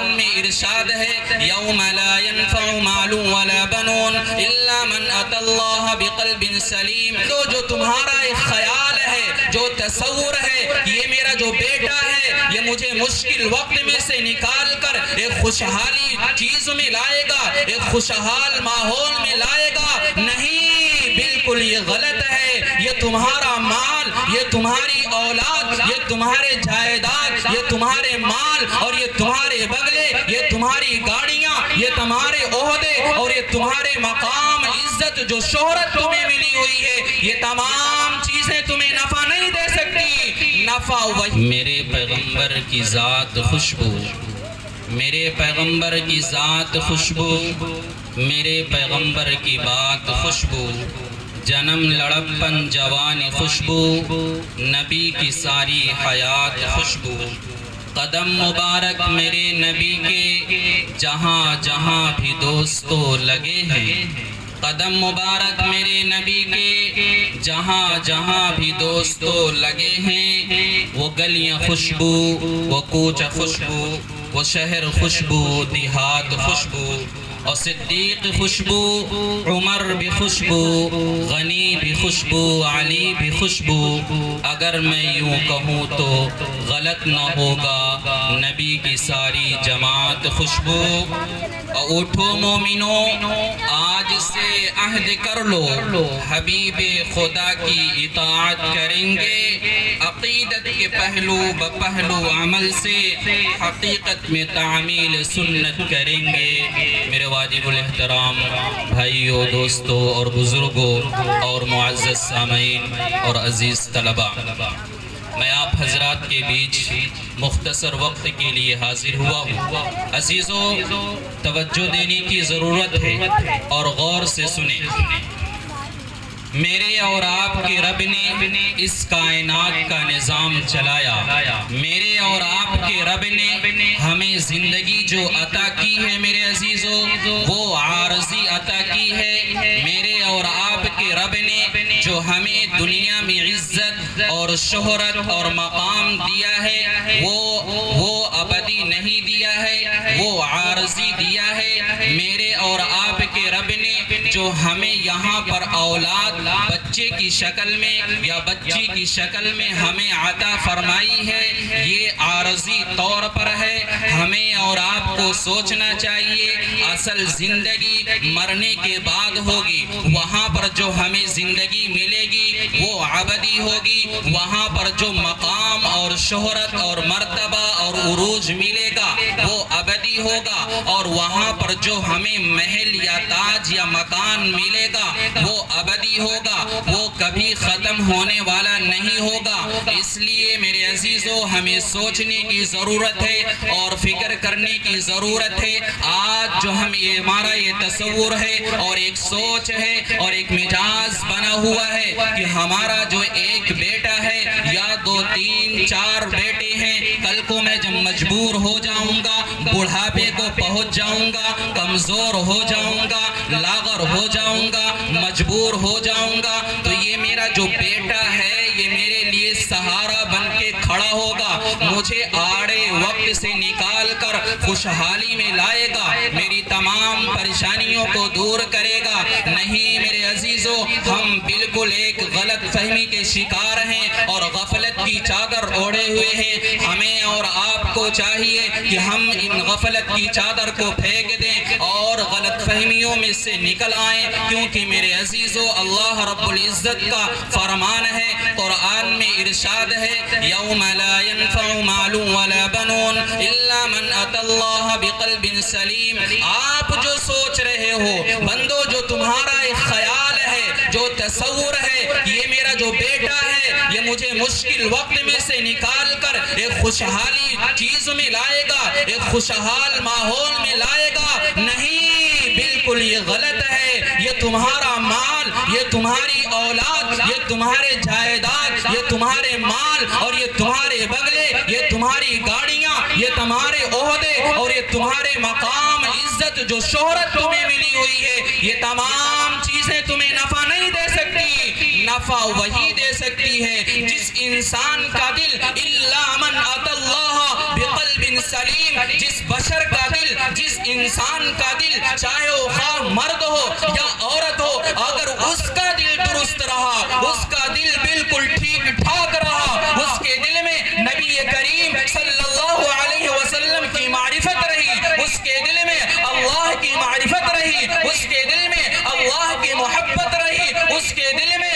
قرآن میں ارشاد ہے یوم لا ينفع مال ولا بنون الا من اتى اللہ بقلب سلیم. جو تمہارا ایک خیال ہے، جو تصور ہے یہ میرا جو بیٹا ہے یہ مجھے مشکل وقت میں سے نکال کر ایک خوشحالی چیز میں لائے گا، ایک خوشحال ماحول میں لائے گا، نہیں، بالکل یہ غلط ہے. یہ تمہارا مال، یہ تمہاری اولاد، یہ تمہارے جائیداد، یہ تمہارے مال اور یہ تمہارے بنگلے، یہ تمہاری گاڑیاں، یہ تمہارے عہدے اور یہ تمہارے مقام، عزت، جو شہرت تمہیں ملی ہوئی ہے، یہ تمام چیزیں تمہیں نفع نہیں دے سکتی. نفع وہی میرے پیغمبر کی ذات خوشبو، میرے پیغمبر کی ذات خوشبو، میرے پیغمبر کی بات خوشبو، جنم لڑپن جوان خوشبو، نبی کی ساری حیات خوشبو. قدم مبارک میرے نبی کے جہاں جہاں بھی دوستو لگے ہیں، قدم مبارک میرے نبی کے جہاں جہاں بھی دوستو لگے ہیں. وہ گلیاں خوشبو، وہ کوچہ خوشبو، وہ شہر خوشبو، دیہات خوشبو، اور صدیق خوشبو، عمر بھی خوشبو، غنی بھی خوشبو، علی بھی خوشبو. اگر میں یوں کہوں تو غلط نہ ہوگا، نبی کی ساری جماعت خوشبو. اٹھو مومنو، آج سے عہد کر لو، حبیب خدا کی اطاعت کریں گے. عقیدت کے پہلو بپہلو عمل سے حقیقت میں تعمیل سنت کریں گے. میرے واجب الاحترام بھائیوں، دوستوں اور بزرگوں اور معزز سامعین اور عزیز طلباء، میں آپ حضرات کے بیچ مختصر وقت کے لیے حاضر ہوا ہوں. عزیزوں، توجہ دینے کی ضرورت ہے اور غور سے سنیں. میرے اور آپ کے رب نے اس کائنات کا نظام چلایا. میرے اور آپ کے رب نے ہمیں زندگی جو عطا کی ہے میرے عزیزوں، وہ عارضی عطا کی ہے. میرے اور آپ کے رب نے جو ہمیں دنیا میں عزت اور شہرت اور مقام دیا ہے وہ ابدی نہیں دیا ہے، وہ عارضی دیا ہے. میرے اور آپ کے رب نے جو ہمیں یہاں پر اولاد بچے کی شکل میں یا بچی کی شکل میں ہمیں عطا فرمائی ہے، یہ عارضی طور پر ہے. ہمیں اور آپ کو سوچنا چاہیے اصل زندگی مرنے کے بعد ہوگی. وہاں پر جو ہمیں زندگی ملے گی وہ ابدی ہوگی. وہاں پر جو مقام اور شہرت اور مرتبہ اور عروج ملے گا وہ ابدی ہوگا. اور وہاں پر جو ہمیں محل یا تاج یا مکان ملے گا وہ ابدی ہوگا، وہ کبھی ختم ہونے والا نہیں ہوگا. اس لیے میرے عزیزو ہمیں سوچنے کی ضرورت ہے اور فکر کرنے کی ضرورت ہے. آج جو ہمارا یہ تصور ہے اور ایک سوچ ہے اور ایک مجاز بنا ہوا ہے کہ ہمارا جو ایک بیٹا ہے یا 2 3 4 بیٹے ہیں، کل کو میں جب مجبور ہو جاؤں گا، بڑھاپے کو پہنچ جاؤں گا، کمزور ہو جاؤں گا، لاغر ہو جاؤں گا، مجبور ہو جاؤں گا، تو یہ میرا جو بیٹا ہے یہ میرے لیے سہارا بن کے کھڑا ہوگا، مجھے آڑے وقت سے نکال کر خوشحالی میں لائے گا، میری تمام پریشانیوں کو دور کرے گا. نہیں میرے عزیزو، ہم بالکل ایک غلط فہمی کے شکار ہیں اور غفلت کی چادر اوڑھے ہوئے ہیں. ہمیں اور آپ کو چاہیے کہ ہم ان غفلت کی چادر کو پھینک دیں اور غلط فہمیوں میں سے نکل آئیں، کیونکہ میرے عزیزو اللہ رب العزت کا فرمان ہے، قرآن میں ارشاد ہے یوم لا ينفع مال ولا بنون الا من اتى اللہ بقلب سلیم. آپ جو سوچ رہے ہو بندو، جو تمہارا ایک خیال ہے، جو تصور ہے یہ میرا جو بیٹا ہے یہ مجھے مشکل وقت میں سے نکال کر ایک خوشحالی چیز میں لائے گا، ایک خوشحال ماحول میں لائے گا، نہیں، بالکل یہ غلط ہے. یہ تمہارا مال، یہ تمہاری اولاد، یہ تمہارے جائیداد، یہ تمہارے مال اور یہ تمہارے بنگلے، یہ تمہاری گاڑیاں، یہ تمہارے عہدے اور یہ تمہارے مقام، عزت، جو شہرت تمہیں ملی ہوئی ہے، یہ تمام چیزیں تمہیں نفع نہیں دے سکتی. نفع وہی دے سکتی ہے جس انسان کا دل الا من اتى اللہ بقلب سلیم، جس بشر کا دل، جس انسان کا دل، چاہے وہ خواہ مرد ہو یا عورت ہو، اگر اس کا دل درست رہا، اس کا دل بالکل ٹھیک ٹھاک رہا، اس کے دل میں نبی کریم صلی اللہ علیہ وسلم کی معرفت رہی، اس کے دل میں اللہ کی معرفت رہی، اس کے دل میں اللہ کی محبت رہی، اس کے دل میں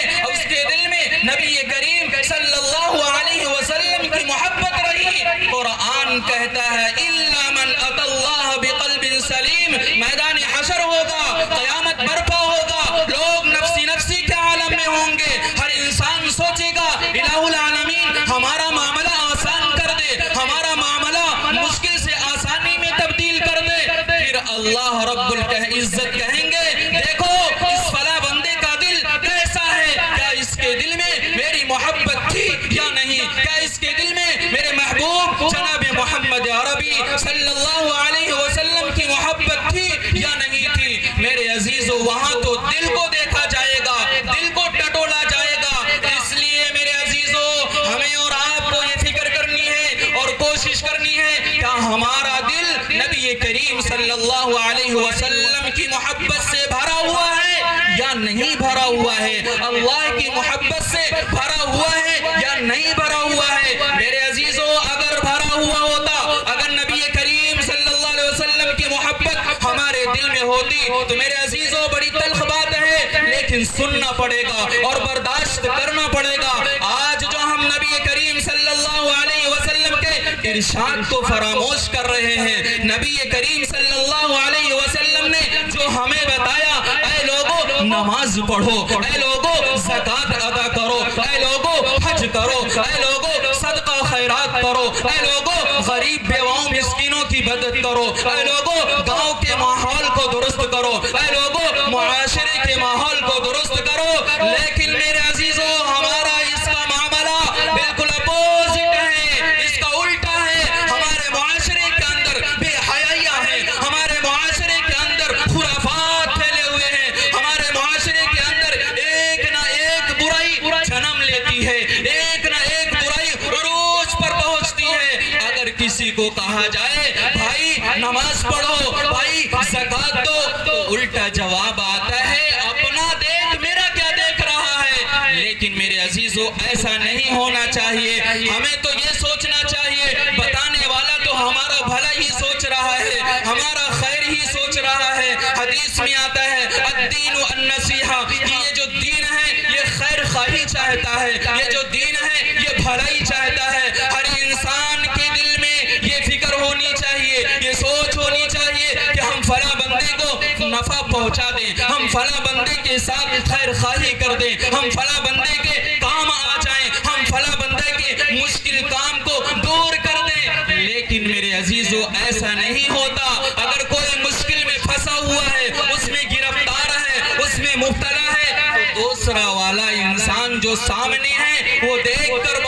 نبی کریم صلی اللہ علیہ وسلم کی محبت رہی۔ قرآن کہتا ہے اِلَّا مَنْ أَتَى اللَّهَ بِقَلْبٍ سلیم، میدان حشر ہوگا، قیامت برپا ہوگا، لوگ نفسی نفسی کے عالم میں ہوں گے، ہر انسان سوچے گا الہ العالمین ہمارا معاملہ آسان کر دے، ہمارا معاملہ مشکل سے آسانی میں تبدیل کر دے۔ پھر اللہ رب العزت کہیں گے دیکھو اس فلاں بندے کا دل کیسا ہے، کیا اس کے دل میں میری محبت تھی یا نہیں، کیا اس کے دل میں میرے محبوب جناب محمد عربی صلی اللہ علیہ وسلم کی محبت تھی یا نہیں تھی۔ میرے عزیزو وہاں تو دل کو دیکھا جائے گا، دل کو ٹٹولا جائے گا، اس لیے میرے عزیزو ہمیں اور آپ کو یہ فکر کرنی ہے اور کوشش کرنی ہے کہ ہمارا دل نبی کریم صلی اللہ علیہ وسلم کی محبت سے بھرا ہوا ہے یا نہیں بھرا ہوا ہے، اللہ کی محبت سے بھرا ہوا ہے یا نہیں بھرا ہوا ہے۔ میرے عزیزو اگر بھرا ہوا ہوتا، اگر نبی کریم صلی اللہ علیہ وسلم کی محبت ہمارے دل میں ہوتی تو میرے عزیزو بڑی تلخ بات ہے، لیکن سننا پڑے گا اور برداشت کرنا پڑے گا۔ آج جو ہم نبی کریم صلی اللہ علیہ وسلم کے ارشاد کو فراموش کر رہے ہیں، نبی کریم صلی اللہ علیہ وسلم نے جو ہمیں بتایا، اے لوگو نماز پڑھو، اے لوگو زکوٰۃ ادا کرو، اے لوگو حج کرو، اے لوگو صدقہ خیرات کرو، اے لوگو غریب بیواؤں مسکینوں کی مدد کرو، اے لوگو گاؤں کے ماحول کو درست کرو، اے لوگو معاشرے کے ماحول کو درست کرو۔ لیکن میرے عزیزو ہمارا اس کا معاملہ بالکل اپوزٹ ہے، اس کا الٹا ہے۔ ہمارے معاشرے کے اندر بے حیائیاں ہیں، ہمارے معاشرے کے اندر خرافات پھیلے ہوئے ہیں، ہمارے معاشرے کے اندر ایک نہ ایک برائی جنم لیتی ہے، ایک نہ ایک برائی عروج پر پہنچتی ہے۔ اگر کسی کو کہا جائے بھائی نماز پڑھو، بھائی زکوٰۃ دو، تو الٹا جواب آتا ہے اپنا دیکھ میرا کیا دیکھ رہا ہے۔ لیکن میرے عزیزو ایسا نہیں ہونا چاہیے، ہمیں تو یہ سوچنا چاہیے بتانے والا تو ہمارا بھلا ہی سوچ رہا ہے، ہمارا خیر ہی سوچ رہا ہے۔ حدیث میں آتا ہے الدین النصیحہ، یہ جو دین ہے یہ خیر خواہی چاہتا ہے، یہ جو دین ہے یہ بھلائی چاہتا ہے۔ ہر انسان کے دل میں یہ فکر ہونی چاہیے، یہ سوچ ہونی چاہیے کہ ہم فلاں بندے کو نفع پہنچا دیں، ہم فلاں بندے کے ساتھ خیر خواہی کر دیں، ہم فلاں بندے کے کام آ جائیں، ہم فلاں بندے کے مشکل کام کو دور کر دیں۔ لیکن میرے عزیزو ایسا نہیں ہوتا۔ اگر کوئی مشکل میں پھنسا ہوا ہے، اس میں گرفتار ہے، اس میں مبتلا ہے، تو دوسرا والا انسان جو سامنے ہے وہ دیکھ کر